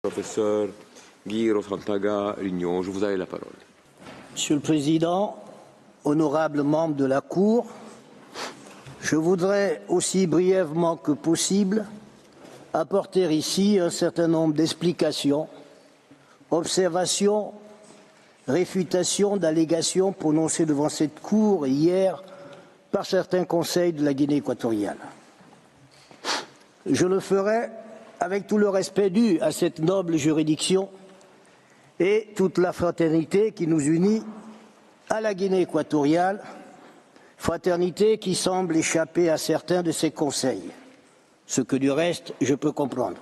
Professeur Guy Rossantaga, L'Union, je vous ai la parole. Monsieur le Président, honorables membres de la Cour, je voudrais aussi brièvement que possible apporter ici un certain nombre d'explications, observations, réfutations d'allégations prononcées devant cette Cour hier par certains conseils de la Guinée équatoriale. Je le ferai avec tout le respect dû à cette noble juridiction et toute la fraternité qui nous unit à la Guinée équatoriale, fraternité qui semble échapper à certains de ses conseils, ce que du reste je peux comprendre.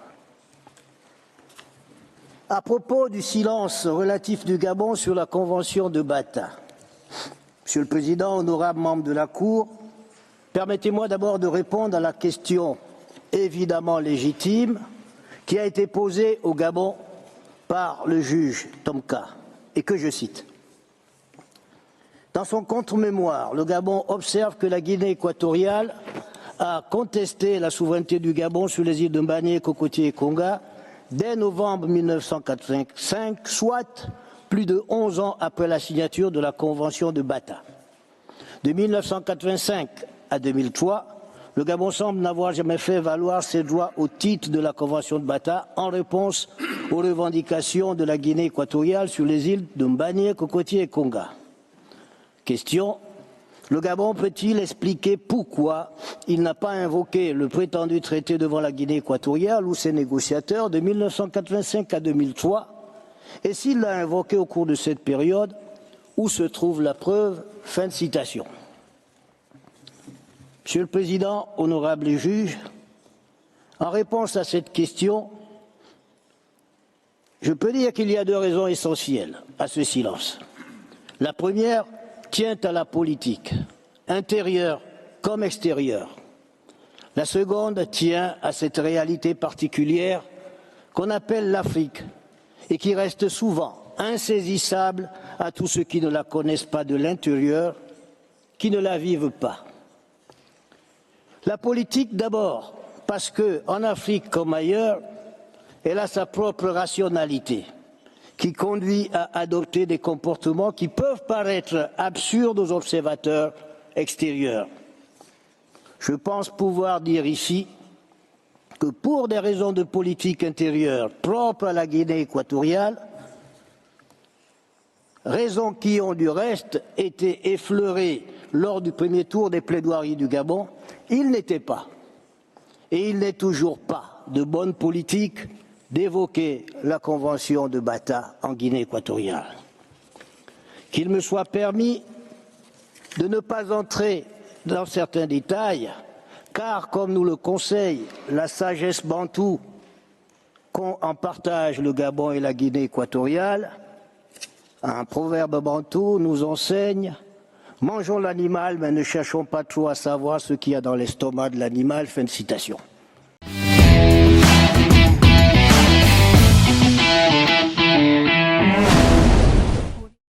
À propos du silence relatif du Gabon sur la Convention de Bata, Monsieur le Président, honorables membres de la Cour, permettez-moi d'abord de répondre à la question évidemment légitime qui a été posée au Gabon par le juge Tomka, et que je cite. Dans son contre-mémoire, le Gabon observe que la Guinée équatoriale a contesté la souveraineté du Gabon sur les îles de Mbagné, Cocotier et Konga dès novembre 1985, soit plus de 11 ans après la signature de la Convention de Bata. De 1985 à 2003, le Gabon semble n'avoir jamais fait valoir ses droits au titre de la Convention de Bata en réponse aux revendications de la Guinée équatoriale sur les îles de Mbagné, Cocotier et Konga. Question: le Gabon peut-il expliquer pourquoi il n'a pas invoqué le prétendu traité devant la Guinée équatoriale ou ses négociateurs de 1985 à 2003? Et s'il l'a invoqué au cours de cette période, où se trouve la preuve? Fin de citation. Monsieur le Président, honorables juges, en réponse à cette question, je peux dire qu'il y a deux raisons essentielles à ce silence. La première tient à la politique, intérieure comme extérieure. La seconde tient à cette réalité particulière qu'on appelle l'Afrique et qui reste souvent insaisissable à tous ceux qui ne la connaissent pas de l'intérieur, qui ne la vivent pas. La politique d'abord, parce qu'en Afrique comme ailleurs, elle a sa propre rationalité, qui conduit à adopter des comportements qui peuvent paraître absurdes aux observateurs extérieurs. Je pense pouvoir dire ici que pour des raisons de politique intérieure propres à la Guinée équatoriale, raisons qui ont du reste été effleurées lors du premier tour des plaidoiries du Gabon, il n'était pas, et il n'est toujours pas, de bonne politique d'évoquer la Convention de Bata en Guinée équatoriale. Qu'il me soit permis de ne pas entrer dans certains détails, car, comme nous le conseille la sagesse bantoue qu'en partagent le Gabon et la Guinée équatoriale, un proverbe bantou nous enseigne: mangeons l'animal, mais ne cherchons pas trop à savoir ce qu'il y a dans l'estomac de l'animal. Fin de citation.